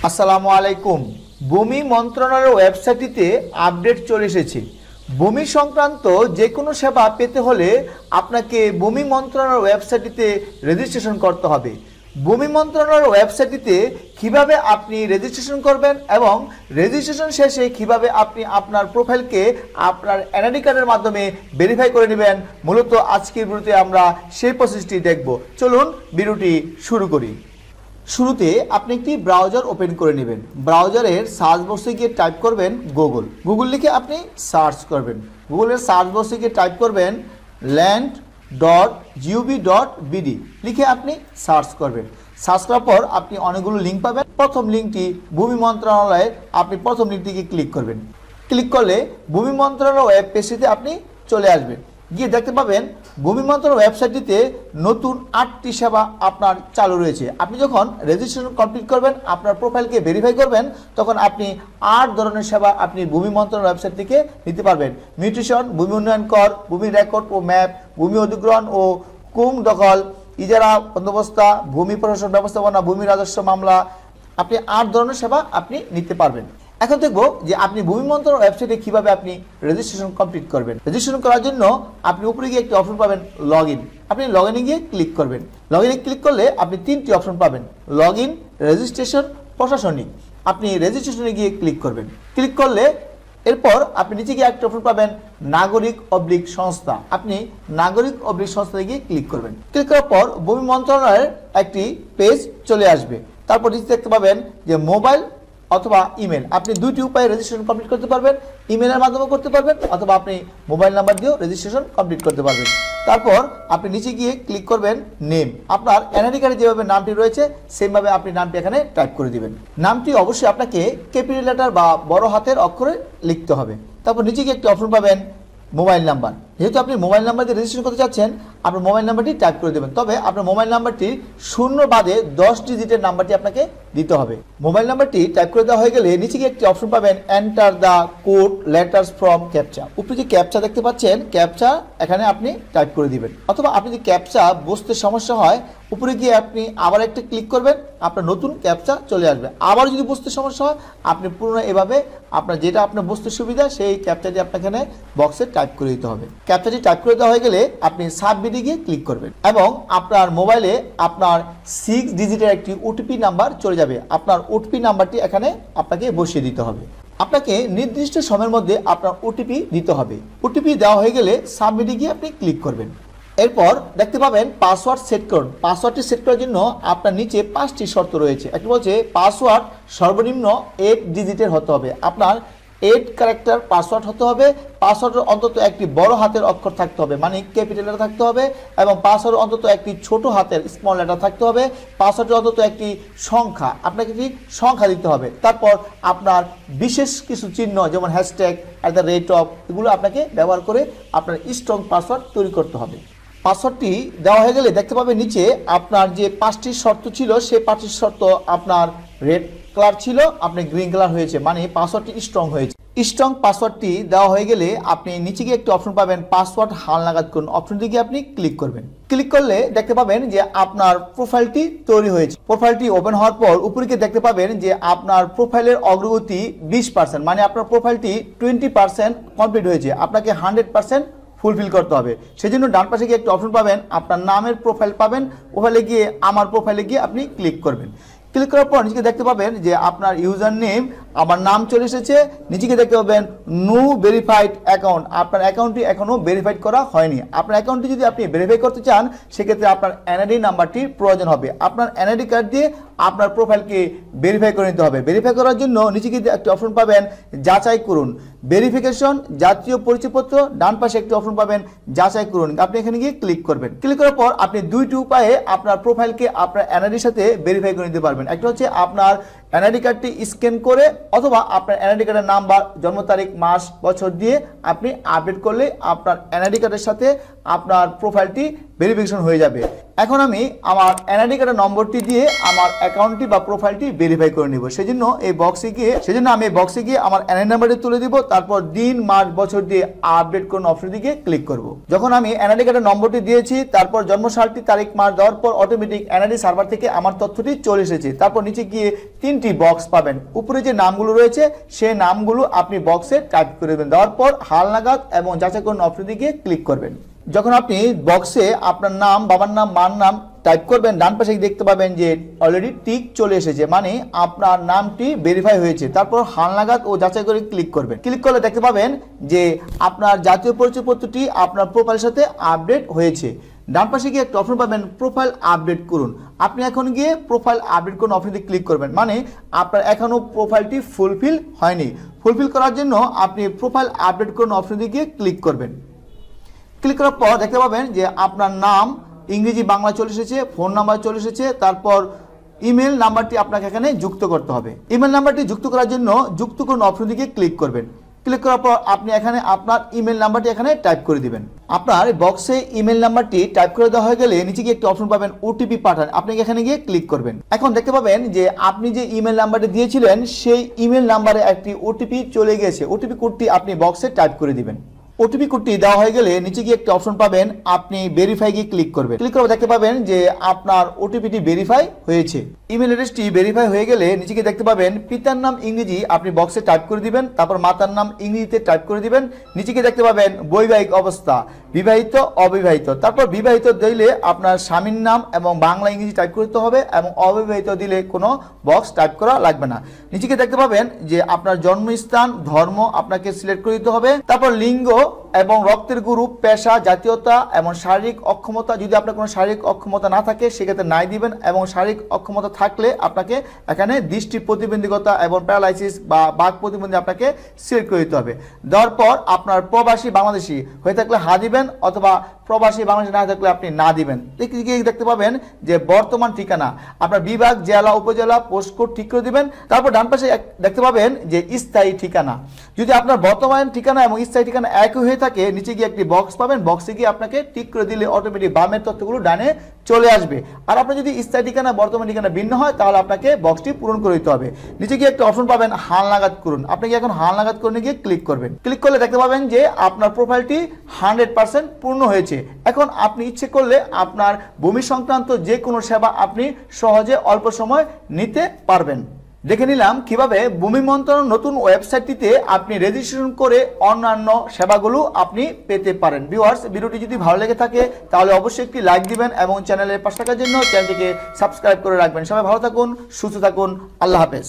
আসসালামু আলাইকুম। ভূমি মন্ত্রণালয়ের ওয়েবসাইটটিতে আপডেট চলে এসেছে। ভূমি সংক্রান্ত যে কোনো সেবা পেতে হলে আপনাকে ভূমি মন্ত্রণালয়ের ওয়েবসাইটটিতে রেজিস্ট্রেশন করতে হবে। ভূমি মন্ত্রণালয়ের ওয়েবসাইটটিতে কিভাবে আপনি রেজিস্ট্রেশন করবেন এবং রেজিস্ট্রেশন শেষে কিভাবে আপনি আপনার প্রোফাইলকে আপনার এনআইডি কার্ডের মাধ্যমে ভেরিফাই করে নেবেন, মূলত আজকের ভিডিওতে আমরা সেই প্রসেসটি দেখব। চলুন ভিডিওটি শুরু করি। শুরুতে আপনি একটি ব্রাউজার ওপেন করে নেবেন। ব্রাউজারের সার্চ বক্সে গিয়ে টাইপ করবেন গুগল লিখে আপনি সার্চ করবেন। গুগলের সার্চ বক্সে গিয়ে টাইপ করবেন land.gov.bd লিখে আপনি সার্চ করবেন। সার্চ করার পর আপনি অনেকগুলো লিঙ্ক পাবেন। প্রথম লিঙ্কটি ভূমি মন্ত্রণালয়ের, আপনি প্রথম লিঙ্কটিকে ক্লিক করবেন। ক্লিক করলে ভূমি মন্ত্রণালয় ওয়েব পেজটিতে আপনি চলে আসবেন। গিয়ে দেখতে পাবেন ভূমি মন্ত্রণালয় ওয়েবসাইটটিতে নতুন 8টি সেবা আপনার চালু রয়েছে। আপনি যখন রেজিস্ট্রেশন কমপ্লিট করবেন, আপনার প্রোফাইলকে ভেরিফাই করবেন, তখন আপনি 8 ধরনের সেবা আপনি ভূমি মন্ত্রণালয় ওয়েবসাইট থেকে নিতে পারবেন। মিউটেশন, ভূমি উন্নয়ন কর, ভূমি রেকর্ড ও ম্যাপ, ভূমি অধিগ্রহণ ও কুম দখল, ইজারা বন্দোবস্ত, ভূমি প্রশাসন ব্যবস্থাপনা, ভূমি রাজস্ব মামলা, আপনি 8 ধরনের সেবা আপনি নিতে পারবেন। এখন দেখব যে আপনি ভূমি মন্ত্রণালয় ওয়েবসাইটে কিভাবে আপনি রেজিস্ট্রেশন কমপ্লিট করবেন। রেজিস্ট্রেশন করার জন্য আপনি উপরে গিয়ে একটি অপশন পাবেন লগইন। আপনি লগইনে গিয়ে ক্লিক করবেন। লগইনে ক্লিক করলে আপনি 3টি অপশন পাবেন, লগইন, রেজিস্ট্রেশন, প্রশাসনিক। আপনি রেজিস্ট্রেশনে গিয়ে ক্লিক করবেন। ক্লিক করলে এরপর আপনি নিচে গিয়ে একটা অপশন পাবেন নাগরিক/সংস্থা। আপনি নাগরিক/সংস্থায় গিয়ে ক্লিক করবেন। ক্লিক করার পর ভূমি মন্ত্রণালয়ের একটি পেজ চলে আসবে। তারপর নিচে দেখতে পাবেন যে মোবাইল অথবা ইমেল, আপনি 2টি উপায়ে রেজিস্ট্রেশন কমপ্লিট করতে পারবেন। ইমেলের মাধ্যমে করতে পারবেন অথবা আপনি মোবাইল নাম্বার দিয়েও রেজিস্ট্রেশন কমপ্লিট করতে পারবেন। তারপর আপনি নিচে গিয়ে ক্লিক করবেন নেম। আপনার এনআইডি কার্ডে যেভাবে নামটি রয়েছে সেমভাবে আপনি নামটি এখানে টাইপ করে দিবেন। নামটি অবশ্যই আপনাকে ক্যাপিটাল লেটার বা বড় হাতের অক্ষরে লিখতে হবে। তারপর নিচে গিয়ে একটি অপশন পাবেন মোবাইল নাম্বার। যেহেতু আপনি মোবাইল নাম্বার দিয়ে রেজিস্ট্রেশন করতে চাচ্ছেন, আপনার মোবাইল নাম্বারটি টাইপ করে দেবেন। তবে আপনার মোবাইল নাম্বারটি 0 বাদে 10 ডিজিটের নাম্বারটি আপনাকে দিতে হবে। মোবাইল নাম্বারটি টাইপ করে দেওয়া হয়ে গেলে নিচে গিয়ে একটি অপশন পাবেন enter the code letters from captcha. উপরে যে ক্যাপচা দেখতে পাচ্ছেন, ক্যাপচা এখানে আপনি টাইপ করে দিবেন। অথবা আপনি যদি ক্যাপচা বুঝতে সমস্যা হয়, উপরে গিয়ে আপনি আবার একটা ক্লিক করবেন, আপনার নতুন ক্যাপচা চলে আসবে। আবার যদি বুঝতে সমস্যা হয়, আপনি পুরনো এভাবে আপনার যেটা আপনার বুঝতে সুবিধা সেই ক্যাপচাটি আপনার এখানে বক্সে টাইপ করে দিতে হবে। ক্যাপচাটি টাইপ করে দেওয়া হয়ে গেলে আপনি সাবমিটে গিয়ে ক্লিক করবেন এবং আপনার মোবাইলে আপনার 6 ডিজিটের একটি ওটিপি নাম্বার চলে যাবে। আপনার ওটিপি নাম্বারটি এখানে আপনাকে বসিয়ে দিতে হবে। আপনাকে নির্দিষ্ট সময়ের মধ্যে আপনার ওটিপি দিতে হবে। ওটিপি দেওয়া হয়ে গেলে সাবমিটে গিয়ে আপনি ক্লিক করবেন। এরপর দেখতে পাবেন পাসওয়ার্ড সেট করুন। পাসওয়ার্ডটি সেট করার জন্য আপনার নিচে 5টি শর্ত রয়েছে। একটি বলছে পাসওয়ার্ড সর্বনিম্ন 8 ডিজিটের হতে হবে। আপনার 8 ক্যারেক্টার পাসওয়ার্ড হতে হবে। পাসওয়ার্ডের অন্তত একটি বড় হাতের অক্ষর থাকতে হবে, মানে ক্যাপিটাল লেটার থাকতে হবে, এবং পাসওয়ার্ডের অন্তত একটি ছোট হাতের স্মল লেটার থাকতে হবে। পাসওয়ার্ডের অন্তত একটি সংখ্যা, আপনাকে একটি সংখ্যা দিতে হবে। তারপর আপনার বিশেষ কিছু চিহ্ন যেমন হ্যাশট্যাগ, এগুলো আপনাকে ব্যবহার করে আপনার স্ট্রং পাসওয়ার্ড তৈরি করতে হবে। পাসওয়ার্ডটি দেওয়া হয়ে গেলে দেখতে পাবেন নিচে আপনার যে 5টি শর্ত ছিল সেই 5টি শর্ত আপনার রেড কালার ছিল, আপনি গ্রিন কালার হয়েছে, মানে পাসওয়ার্ডটি স্ট্রং হয়েছে। স্ট্রং পাসওয়ার্ডটি দেওয়া হয়ে গেলে আপনি নিচে গিয়ে একটি অপশন পাবেন পাসওয়ার্ড হালনাগাদ করুন। অপশনটি গিয়ে আপনি ক্লিক করবেন। ক্লিক করলে দেখতে পাবেন যে আপনার প্রোফাইলটি তৈরি হয়েছে। প্রোফাইলটি ওপেন হওয়ার পর উপরে গিয়ে দেখতে পাবেন যে আপনার প্রোফাইলের অগ্রগতি 20%, মানে আপনার প্রোফাইলটি 20% কমপ্লিট হয়েছে। আপনাকে 100% ফুলফিল করতে হবে। সেজন্য ডান পাশে গিয়ে একটা অপশন পাবেন, আপনার নামের প্রোফাইল পাবেন। প্রোফাইলে গিয়ে আমার প্রোফাইলে গিয়ে আপনি ক্লিক করবেন। ক্লিক করার পর নিচে দেখতে পাবেন যে আপনার ইউজার নেম, আমার নাম চলে এসেছে। নিচে দেখতে পাবেন নো ভেরিফাইড অ্যাকাউন্ট, আপনার অ্যাকাউন্টটি এখনো ভেরিফাইড করা হয়নি। আপনার অ্যাকাউন্টটি যদি আপনি ভেরিফাই করতে চান, সেক্ষেত্রে আপনার এনআইডি নাম্বারটির প্রয়োজন হবে। আপনার এনআইডি কার্ড দিয়ে আপনার প্রোফাইলকে ভেরিফাই করে নিতে হবে। ভেরিফাই করার জন্য নিচে গিয়ে একটা অপশন পাবেন যাচাই করুন, ভেরিফিকেশন, জাতীয় পরিচয়পত্র। ডান পাশে একটি অপশন পাবেন যাচাই করুন, আপনি এখানে গিয়ে ক্লিক করবেন। ক্লিক করার পর আপনি 2টি উপায়ে আপনার প্রোফাইলকে আপনার এনআইডির সাথে ভেরিফাই করে নিতে পারবেন। একটা হচ্ছে আপনার এনআইডি কার্ডটি স্ক্যান করে, অথবা আপনার এনআইডি কার্ডের নাম্বার, জন্ম তারিখ, মাস, বছর দিয়ে আপনি আপডেট করলে আপনার এনআইডি কার্ডের সাথে আপনার প্রোফাইলটি ভেরিফিকেশন হয়ে যাবে। এখন আমি আমার এনআইডি কার্ডের নম্বরটি দিয়ে আমার অ্যাকাউন্টটি বা প্রোফাইলটি ভেরিফাই করে নিব। সেজন্য আমি এই বক্সে গিয়ে আমার এনআইডি নাম্বারটি তুলে দিব, তারপর দিন মাস বছর দিয়ে আপডেট করুন অপশন দিকে ক্লিক করব। যখন আমি এনআইডি কার্ডের নম্বরটি দিয়েছি, তারপর জন্মসালটি তারিখ মাস দেওয়ার পর অটোমেটিক এনআইডি সার্ভার থেকে আমার তথ্যটি চলে এসেছে। তারপর নিচে গিয়ে 3টি বক্স পাবেন, উপরে যে নামগুলো রয়েছে সেই নামগুলো আপনি বক্সে টাইপ করে দেবেন, দেওয়ার পর হালনাগাদ এবং যাচাই করুন অপশন দিকে ক্লিক করবেন। যখন আপনি বক্সে আপনার নাম, বাবার নাম, মার নাম টাইপ করবেন, ডান পাশে দেখতে পাবেন যে অলরেডি টিক চলে এসেছে, মানে আপনার নামটি ভেরিফাই হয়েছে। তারপর হালনাগাদ ও যাচাই করে ক্লিক করবেন। ক্লিক করলে দেখতে পাবেন যে আপনার জাতীয় পরিচয়পত্রটি আপনার প্রোফাইলের সাথে আপডেট হয়েছে। ডান পাশে গিয়ে একটা অপশন পাবেন প্রোফাইল আপডেট করুন। আপনি এখন গিয়ে প্রোফাইল আপডেট করুন অপশনটি ক্লিক করবেন, মানে আপনার এখনো প্রোফাইলটি ফুলফিল হয়নি। ফুলফিল করার জন্য আপনি প্রোফাইল আপডেট করুন অপশনটি গিয়ে ক্লিক করবেন। ক্লিক করার পর দেখতে পাবেন যে আপনার নাম ইংরেজি বাংলা চলে এসেছে, ফোন নাম্বার চলে এসেছে, তারপর ইমেল নাম্বারটি আপনাকে এখানে যুক্ত করতে হবে। ইমেল নাম্বারটি যুক্ত করার জন্য যুক্ত করুন অপশন দিকে ক্লিক করবেন। ক্লিক করার পর আপনি এখানে আপনার ইমেল নাম্বারটি এখানে টাইপ করে দিবেন। আপনার বক্সে ইমেল নাম্বারটি টাইপ করে দেওয়া হয়ে গেলে নিচে গিয়ে একটা অপশন পাবেন ওটিপি পাঠান, আপনি এখানে গিয়ে ক্লিক করবেন। এখন দেখতে পাবেন যে আপনি যে ইমেল নাম্বারটি দিয়েছিলেন সেই ইমেল নাম্বারে একটি ওটিপি চলে গেছে। ওটিপি কোডটি আপনি বক্সে টাইপ করে দিবেন। ওটিপি কোডটি দেওয়া হয়ে গেলে নিচে গিয়ে একটা অপশন পাবেন, আপনি ভেরিফাই গিয়ে ক্লিক করবেন। ক্লিক করে দেখতে পাবেন যে আপনার ওটিপিটি ভেরিফাই হয়েছে। ইমেল অ্যাড্রেসটি ভেরিফাই হয়ে গেলে নিচে গিয়ে দেখতে পাবেন পিতার নাম ইংরেজি আপনি বক্সে টাইপ করে দিবেন, তারপর মাতার নাম ইংরেজিতে টাইপ করে দিবেন। নিচে গিয়ে দেখতে পাবেন বৈবাহিক অবস্থা, বিবাহিত অবিবাহিত, তারপর বিবাহিত দিলে আপনার স্বামীর নাম এবং বাংলা ইংরেজি টাইপ করতে হবে, এবং অবিবাহিত দিলে কোনো বক্স টাইপ করা লাগবে না। নিচে গিয়ে দেখতে পাবেন যে আপনার জন্মস্থান, ধর্ম আপনাকে সিলেক্ট করে দিতে হবে, তারপর লিঙ্গ এবং রক্তের গ্রুপ, পেশা, জাতীয়তা এবং শারীরিক অক্ষমতা। যদি আপনার কোনো শারীরিক অক্ষমতা না থাকে সেক্ষেত্রে নাই দিবেন, এবং শারীরিক অক্ষমতা থাকলে আপনাকে এখানে দৃষ্টি প্রতিবন্ধকতা এবং প্যারালাইসিস বা বাক প্রতিবন্ধী আপনাকে সিলেক্ট করে দিতে হবে। দেওয়ার পর আপনার প্রবাসী বাংলাদেশি হয়ে থাকলে হা দিবেন, অথবা প্রবাসী বাংলাদেশি না থাকলে আপনি না দিবেন। দেখতে পাবেন যে বর্তমান ঠিকানা আপনার বিভাগ, জেলা, উপজেলা, পোস্ট কোড ঠিক করে দিবেন। তারপর ডান পাশে দেখতে পাবেন যে স্থায়ী ঠিকানা। যদি আপনার বর্তমান ঠিকানা এবং স্থায়ী ঠিকানা একই হয়ে থাকে নিচে গিয়ে একটি বক্স পাবেন, বক্সে গিয়ে আপনাকে টিক করে দিলে অটোমেটিক বামের তথ্যগুলো ডানে চলে আসবে। আর আপনার যদি স্থায়ী ঠিকানা বর্তমান ঠিকানা ভিন্ন হয় তাহলে আপনাকে বক্সটি পূরণ করে দিতে হবে। নিচে গিয়ে একটা অপশন পাবেন হালনাগাদ করুন, আপনি এখন হালনাগাদ করে গিয়ে ক্লিক করবেন। ক্লিক করলে দেখতে পাবেন যে আপনার প্রোফাইলটি 100% পূর্ণ হয়েছে। এখন আপনি ইচ্ছে করলে আপনার ভূমি সংক্রান্ত যে কোনো সেবা আপনি সহজে অল্প সময় নিতে পারবেন। দেখে নিলাম কিভাবে ভূমি মন্ত্রণালয়ের নতুন ওয়েবসাইটটিতে আপনি রেজিস্ট্রেশন করে অন্যান্য সেবাগুলো আপনি পেতে পারেন। ভিউয়ার্স, ভিডিওটি যদি ভালো লেগে থাকে তাহলে অবশ্যই একটি লাইক দিবেন এবং চ্যানেলের পাশে থাকার জন্য চ্যানেলটিকে সাবস্ক্রাইব করে রাখবেন। সবাই ভালো থাকুন, সুস্থ থাকুন, আল্লাহ হাফেজ।